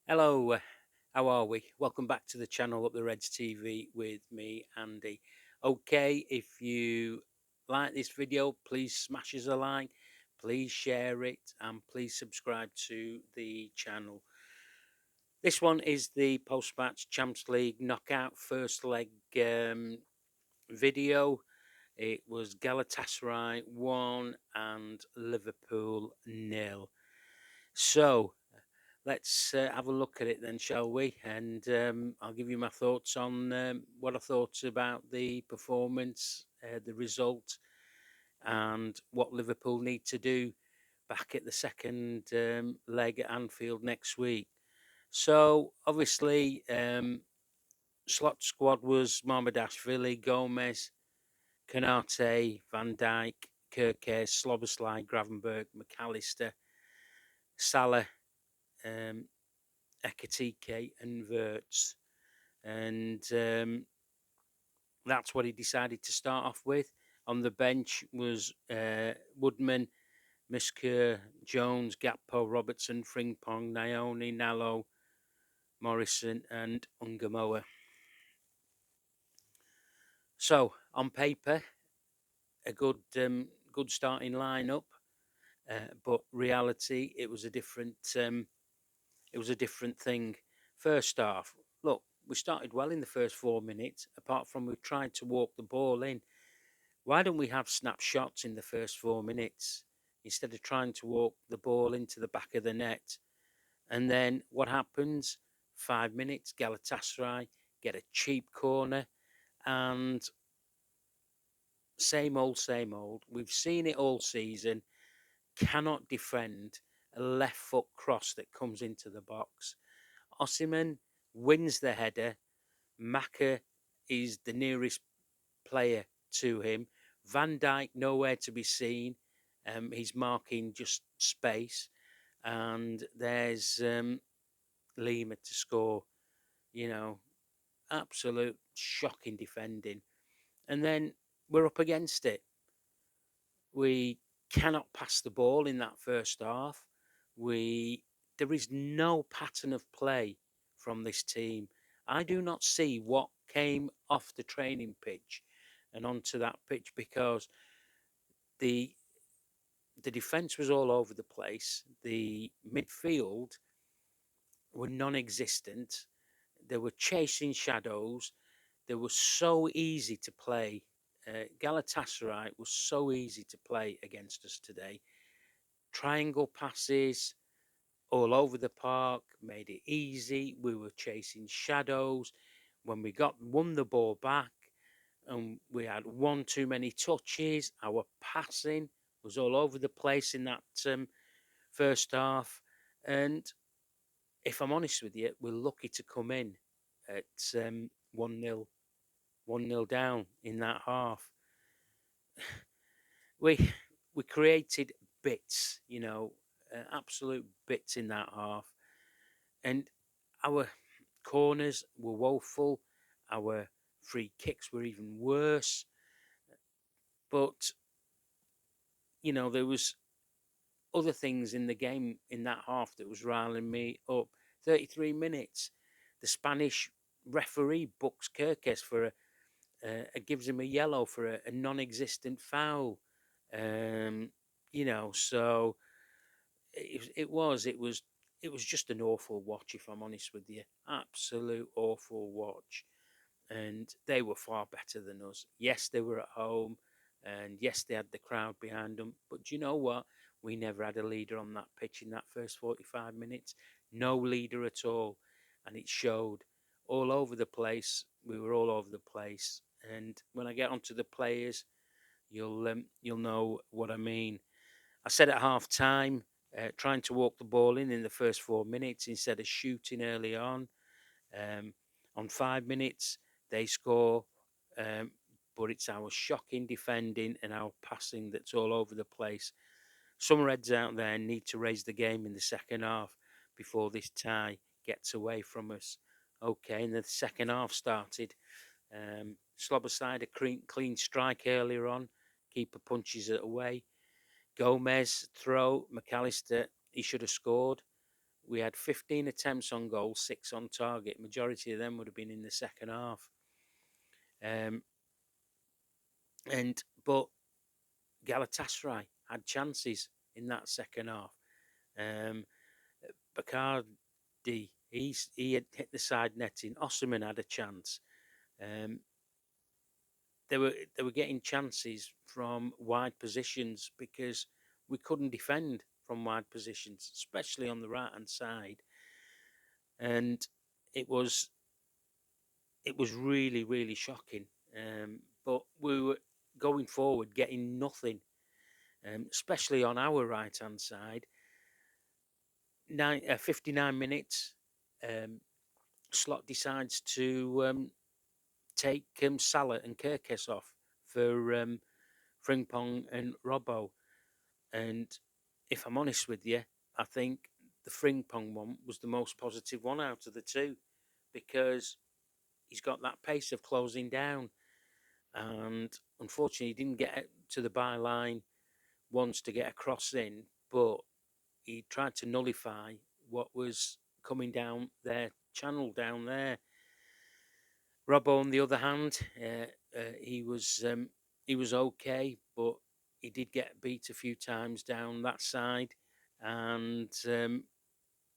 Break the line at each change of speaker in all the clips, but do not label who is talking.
Hello, how are we? Welcome back to the channel Up the Reds TV with me, Andy. Okay, if you like this video, please smash us a like, please share it, and please subscribe to the channel. This one is the post-match Champions League knockout first leg video. It was Galatasaray 1 and Liverpool 0. So, let's have a look at it then, shall we? And I'll give you my thoughts on what I thought about the performance, the result, and what Liverpool need to do back at the second leg at Anfield next week. So, obviously, slot squad was Marmadashvili, Gomez, Kanate, Van Dijk, Kirke, Sloboslai, Gravenberg, McAllister, Salah, um, Ekatike and Verts. And that's what he decided to start off with. On the bench was Woodman, Misker, Jones, Gakpo, Robertson, Frimpong, Naoni, Nallo, Morrison and Ungamoa. So, on paper, a good starting lineup, but reality, it was a different thing. First half, look, we started well in the first 4 minutes, apart from we tried to walk the ball in. Why don't we have snapshots in the first 4 minutes instead of trying to walk the ball into the back of the net? And then what happens? 5 minutes, Galatasaray get a cheap corner, and same old, same old. We've seen it all season. Cannot defend a left foot cross that comes into the box. Osimhen wins the header. Maka is the nearest player to him. Van Dijk nowhere to be seen. He's marking just space, and there's Lima to score. You know, absolute shocking defending, and then we're up against it. We cannot pass the ball in that first half. There is no pattern of play from this team. I do not see what came off the training pitch and onto that pitch, because the the defense was all over the place. The midfield were non-existent. They were chasing shadows. They were so easy to play. Galatasaray was so easy to play against us today. Triangle passes all over the park made it easy. We were chasing shadows. When we won the ball back, and we had one too many touches, our passing was all over the place in that first half. And if I'm honest with you, we're lucky to come in at 1-0, 1-0 down in that half. we we created bits, absolute bits in that half, and our corners were woeful. Our free kicks were even worse. But there was other things in the game in that half that was riling me up. 33 minutes, the Spanish referee books Kirkes for gives him a yellow for a non-existent foul. So it was just an awful watch, if I'm honest with you. Absolute awful watch. And they were far better than us. Yes, they were at home, and yes, they had the crowd behind them. But do you know what? We never had a leader on that pitch in that first 45 minutes. No leader at all. And it showed all over the place. We were all over the place. And when I get onto the players, you'll know what I mean. I said at half time, trying to walk the ball in the first 4 minutes instead of shooting early on. On 5 minutes, they score, but it's our shocking defending and our passing that's all over the place. Some Reds out there need to raise the game in the second half before this tie gets away from us. Okay, and the second half started. Sloboside a clean strike earlier on. Keeper punches it away. Gomez throw. McAllister, he should have scored. We had 15 attempts on goal, 6 on target. Majority of them would have been in the second half. But Galatasaray had chances in that second half. Bacardi, he had hit the side netting. Osimhen had a chance. They were getting chances from wide positions because we couldn't defend from wide positions, especially on the right hand side. And it was really, really shocking. But we were going forward, getting nothing, especially on our right hand side. 59 minutes, Slot decides to take Salah and Kirkes off for Frimpong and Robbo. And if I'm honest with you, I think the Frimpong one was the most positive one out of the two, because he's got that pace of closing down. And unfortunately, he didn't get to the byline once to get a cross in, but he tried to nullify what was coming down their channel down there. Robbo, on the other hand, he was okay, but he did get beat a few times down that side, and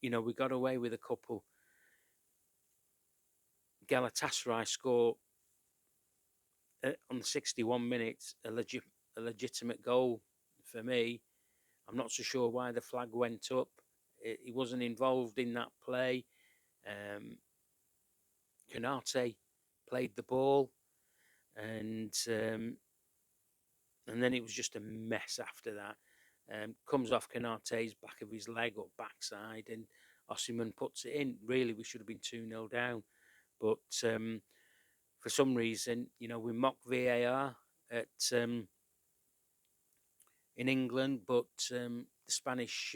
we got away with a couple. Galatasaray score on 61 minutes a legitimate goal for me. I'm not so sure why the flag went up. He wasn't involved in that play. Konate played the ball, and then it was just a mess after that. Comes off Konate's back of his leg or backside, and Osimhen puts it in. Really, we should have been 2-0 down. But for some reason, we mock VAR at in England, but the Spanish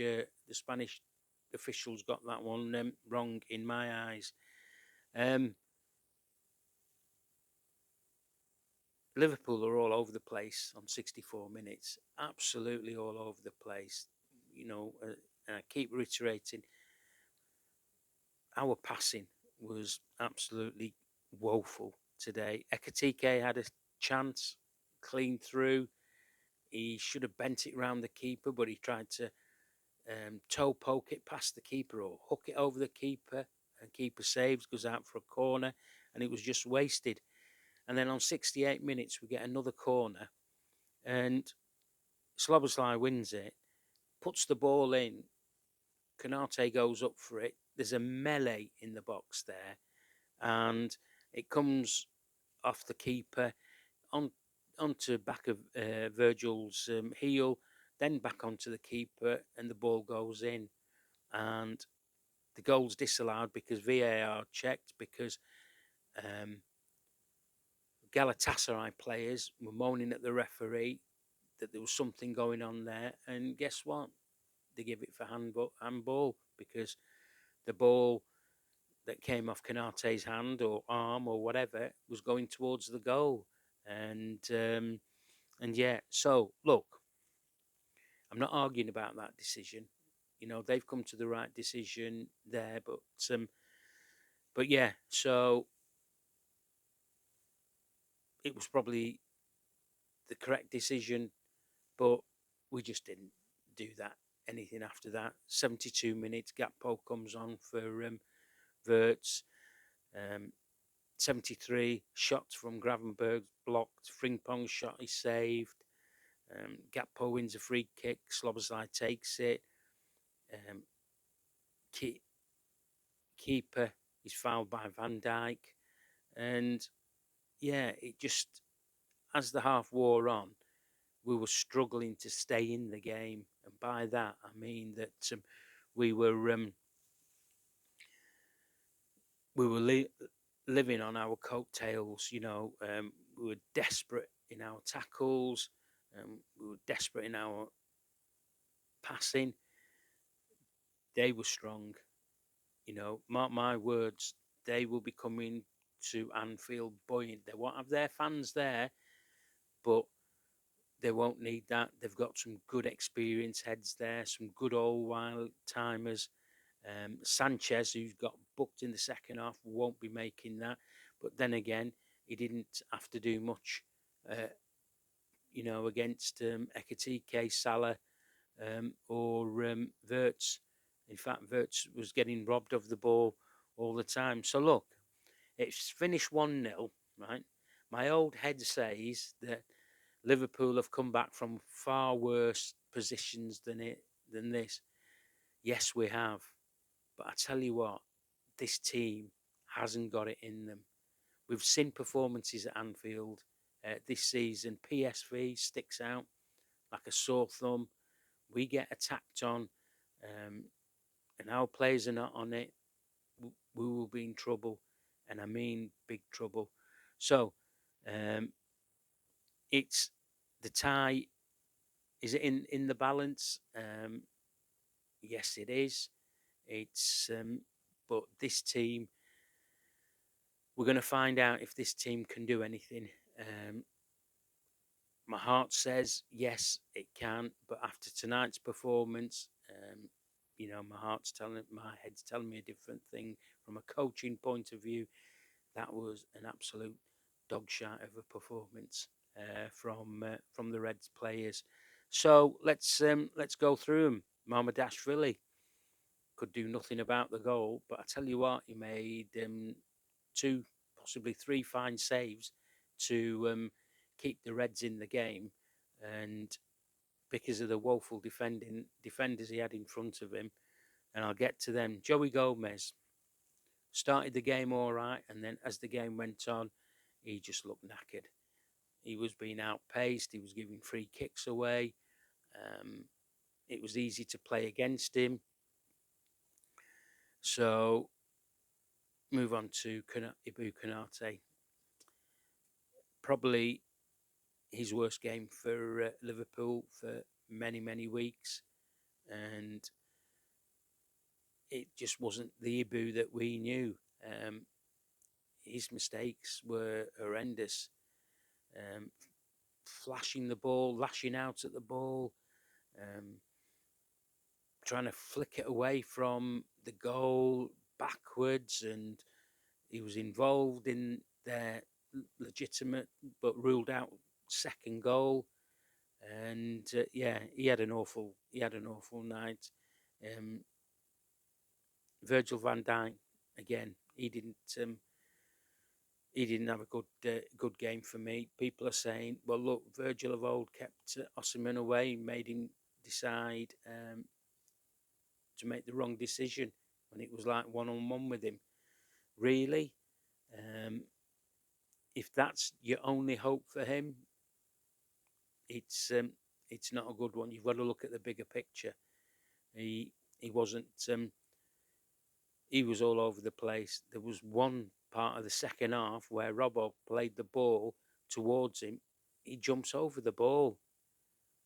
officials got that one wrong in my eyes. Liverpool are all over the place on 64 minutes, absolutely all over the place. And I keep reiterating, our passing was absolutely woeful today. Ekatike had a chance, clean through. He should have bent it round the keeper, but he tried to toe poke it past the keeper or hook it over the keeper, and keeper saves, goes out for a corner, and it was just wasted. And then on 68 minutes, we get another corner, and Szoboszlai wins it, puts the ball in. Konate goes up for it. There's a melee in the box there, and it comes off the keeper onto back of Virgil's heel, then back onto the keeper, and the ball goes in. And the goal's disallowed because VAR checked, because Galatasaray players were moaning at the referee that there was something going on there. And guess what? They give it for handball, because the ball that came off Konate's hand or arm or whatever was going towards the goal. And yeah, so look, I'm not arguing about that decision. They've come to the right decision there, but yeah, so it was probably the correct decision, but we just didn't do that. Anything after that, 72 minutes, Gakpo comes on for Wirtz. 73, shots from Gravenberg blocked. Frimpong's shot is saved. Gakpo wins a free kick. Szoboszlai takes it. Keeper is fouled by Van Dijk. And yeah, it just, as the half wore on, we were struggling to stay in the game. And by that, I mean that we were living on our coattails. We were desperate in our tackles. We were desperate in our passing. They were strong. Mark my words, they will be coming to Anfield buoyant. They won't have their fans there, but they won't need that. They've got some good experienced heads there, some good old wild timers. Sanchez, who's got booked in the second half, won't be making that. But then again, he didn't have to do much, against Ekitike, Salah, or Wirtz. In fact, Wirtz was getting robbed of the ball all the time. So look, it's finished 1-0, right? My old head says that Liverpool have come back from far worse positions than this. Yes, we have. But I tell you what, this team hasn't got it in them. We've seen performances at Anfield this season. PSV sticks out like a sore thumb. We get attacked on, and our players are not on it. We will be in trouble, and I mean big trouble. So, it's the tie. Is it in the balance? Yes, it is. It's but this team, we're going to find out if this team can do anything. My heart says yes, it can, but after tonight's performance, my head's telling me a different thing. From a coaching point of view, that was an absolute dog shit of a performance from the Reds players. So let's go through them. Mamardashvili could do nothing about the goal, but I tell you what, he made two, possibly three fine saves to keep the Reds in the game, and because of the woeful defenders he had in front of him, and I'll get to them. Joey Gomez started the game all right, and then as the game went on, he just looked knackered. He was being outpaced. He was giving free kicks away. It was easy to play against him. So move on to Ibu Konate. Probably his worst game for Liverpool for many, many weeks. And it just wasn't the Ibu that we knew. His mistakes were horrendous. Flashing the ball, lashing out at the ball, trying to flick it away from the goal backwards, and he was involved in their legitimate but ruled out second goal. And he had an awful night. Virgil van Dijk, again, he didn't have a good game for me. People are saying, well, look, Virgil of old kept Osimhen away, made him decide to make the wrong decision when it was like one-on-one with him. Really? If that's your only hope for him, it's not a good one. You've got to look at the bigger picture. He wasn't. He was all over the place. There was one part of the second half where Robbo played the ball towards him. He jumps over the ball,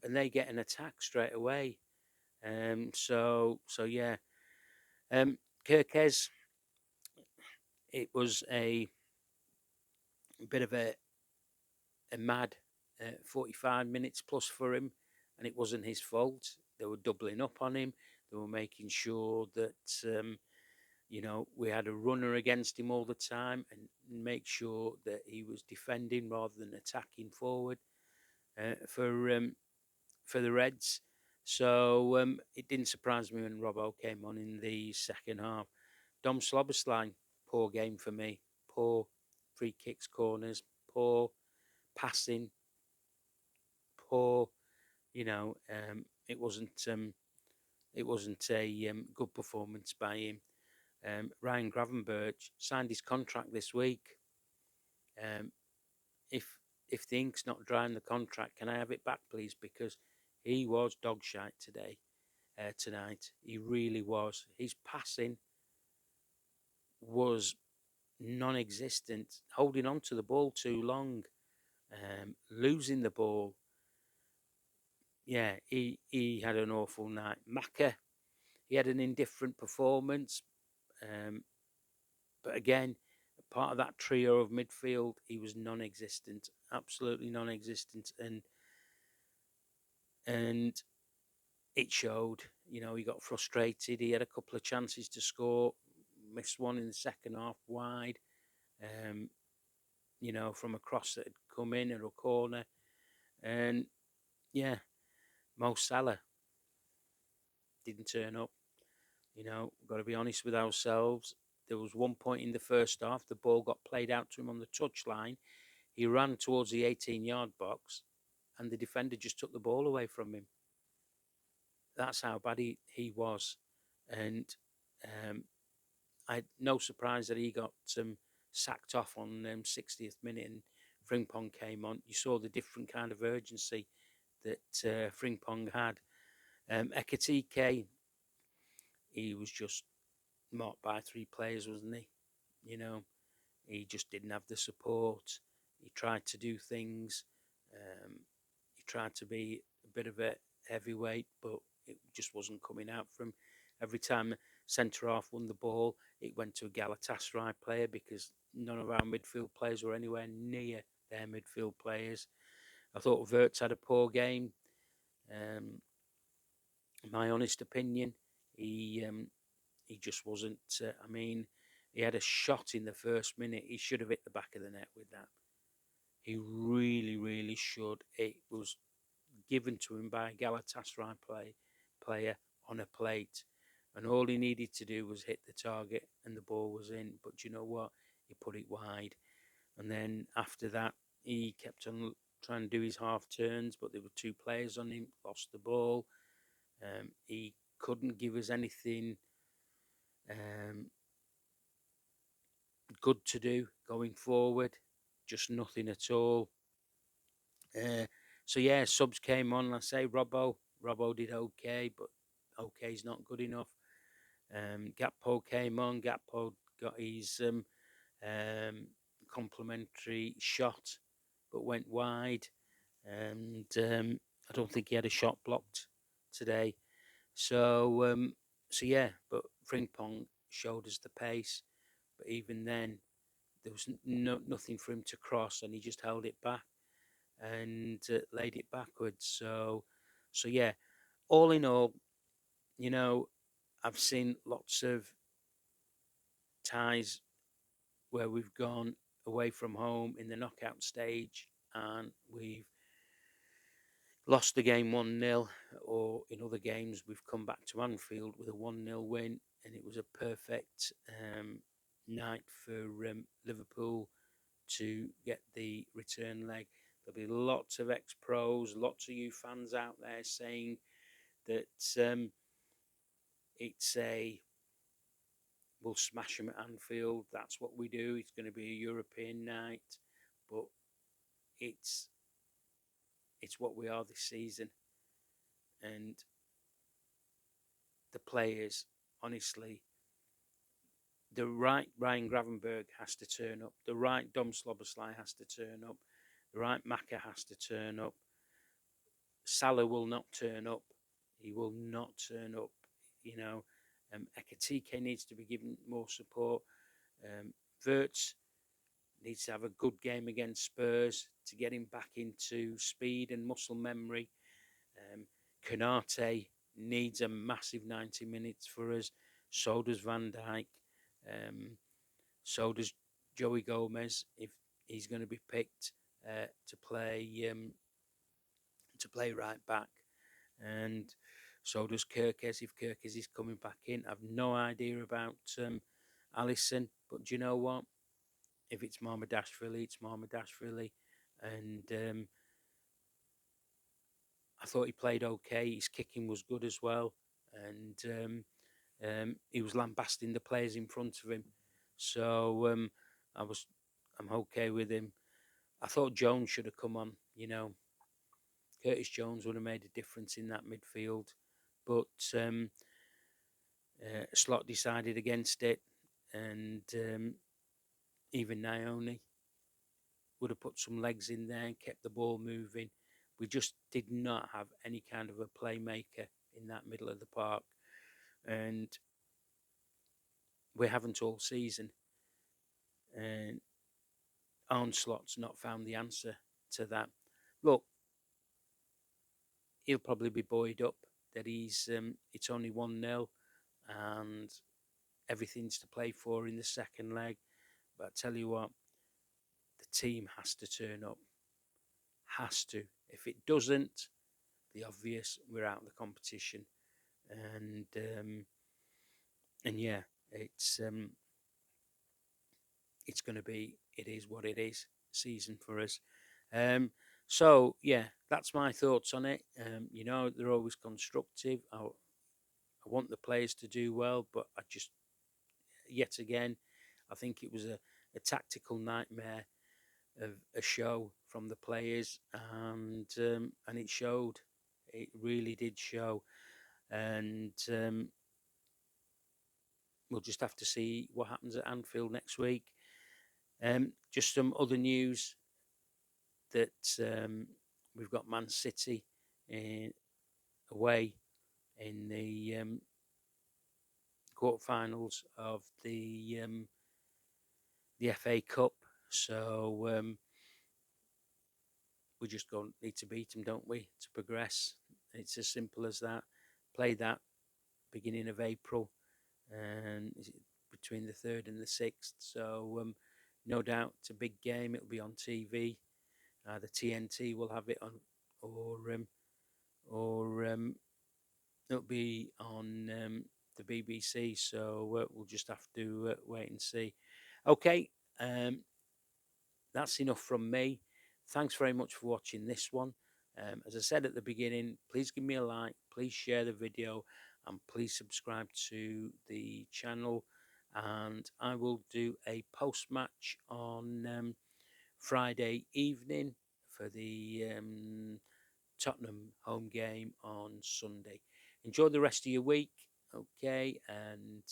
and they get an attack straight away. So yeah. Kirkez, it was a bit of a mad 45 minutes plus for him, and it wasn't his fault. They were doubling up on him. They were making sure that we had a runner against him all the time, and make sure that he was defending rather than attacking forward for the Reds. So it didn't surprise me when Robbo came on in the second half. Dom Slobosly, poor game for me. Poor free kicks, corners, poor passing, poor. It wasn't a good performance by him. Ryan Gravenberch signed his contract this week. If the ink's not dry in the contract, can I have it back, please? Because he was dog shite tonight. He really was. His passing was non-existent. Holding on to the ball too long, losing the ball. Yeah, he had an awful night. Maka, he had an indifferent performance. But again, part of that trio of midfield, he was non-existent, absolutely non-existent, and it showed. He got frustrated. He had a couple of chances to score, missed one in the second half wide, um, from a cross that had come in or a corner. And yeah, Mo Salah didn't turn up. Got to be honest with ourselves. There was one point in the first half, the ball got played out to him on the touchline. He ran towards the 18-yard box, and the defender just took the ball away from him. That's how bad he was. And um, no surprise that he got sacked off on 60th minute and Frimpong came on. You saw the different kind of urgency that Frimpong had. Ekatike, he was just marked by three players, wasn't he? He just didn't have the support. He tried to do things. He tried to be a bit of a heavyweight, but it just wasn't coming out from. Every time centre half won the ball, it went to a Galatasaray player because none of our midfield players were anywhere near their midfield players. I thought Wirtz had a poor game. My honest opinion, he just wasn't. He had a shot in the first minute. He should have hit the back of the net with that. He really, really should. It was given to him by a Galatasaray player on a plate. And all he needed to do was hit the target and the ball was in. But you know what? He put it wide. And then after that, he kept on trying to do his half turns, but there were two players on him, lost the ball. He couldn't give us anything good to do going forward, just nothing at all. So yeah, subs came on. I say Robbo did okay, but okay is not good enough. Gakpo came on. Gakpo got his complimentary shot, but went wide, and I don't think he had a shot blocked today. So yeah, but Frimpong showed us the pace, but even then there was nothing for him to cross, and he just held it back and laid it backwards. So yeah, all in all, I've seen lots of ties where we've gone away from home in the knockout stage and we've lost the game 1-0, or in other games we've come back to Anfield with a 1-0 win, and it was a perfect night for Liverpool to get the return leg. There'll be lots of ex-pros, lots of you fans out there saying that we'll smash them at Anfield. That's what we do. It's going to be a European night, but it's what we are this season. And the players, honestly, the right Ryan Gravenberg has to turn up. The right Dom Slobosly has to turn up. The right Maka has to turn up. Salah will not turn up. He will not turn up. Ekatike needs to be given more support. Wirtz needs to have a good game against Spurs to get him back into speed and muscle memory. Konate needs a massive 90 minutes for us. So does Van Dijk. So does Joey Gomez if he's going to be picked to play right back. And so does Kirkes if Kirkes is coming back in. I've no idea about Alisson, but do you know what? If it's Marmadashvili, it's Marmadashvili. And I thought he played okay. His kicking was good as well. And he was lambasting the players in front of him. So I'm okay with him. I thought Jones should have come on, Curtis Jones would have made a difference in that midfield. But Slot decided against it. And even Naoni would have put some legs in there and kept the ball moving. We just did not have any kind of a playmaker in that middle of the park. And we haven't all season. And Arne Slot's not found the answer to that. Look, he'll probably be buoyed up that it's only 1-0 and everything's to play for in the second leg. But I tell you what, the team has to turn up. Has to. If it doesn't, the obvious, we're out of the competition. And yeah, it's going to be, it is what it is season for us. So yeah, that's my thoughts on it. They're always constructive. I want the players to do well, but I just, yet again, I think it was a tactical nightmare of a show from the players, and it showed. It really did show, and we'll just have to see what happens at Anfield next week. Just some other news that we've got Man City away in the quarterfinals of the FA Cup. So we just need to beat them, don't we, to progress? It's as simple as that. Play that beginning of April, and between the 3rd and the 6th. So no doubt it's a big game. It'll be on TV. The TNT will have it on, or it'll be on the BBC. So we'll just have to wait and see. Okay, that's enough from me. Thanks very much for watching this one. As I said at the beginning, please give me a like, please share the video, and please subscribe to the channel. And I will do a post-match on Friday evening for the Tottenham home game on Sunday. Enjoy the rest of your week, okay? And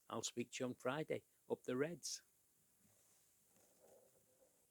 I'll speak to you on Friday. Up the Reds.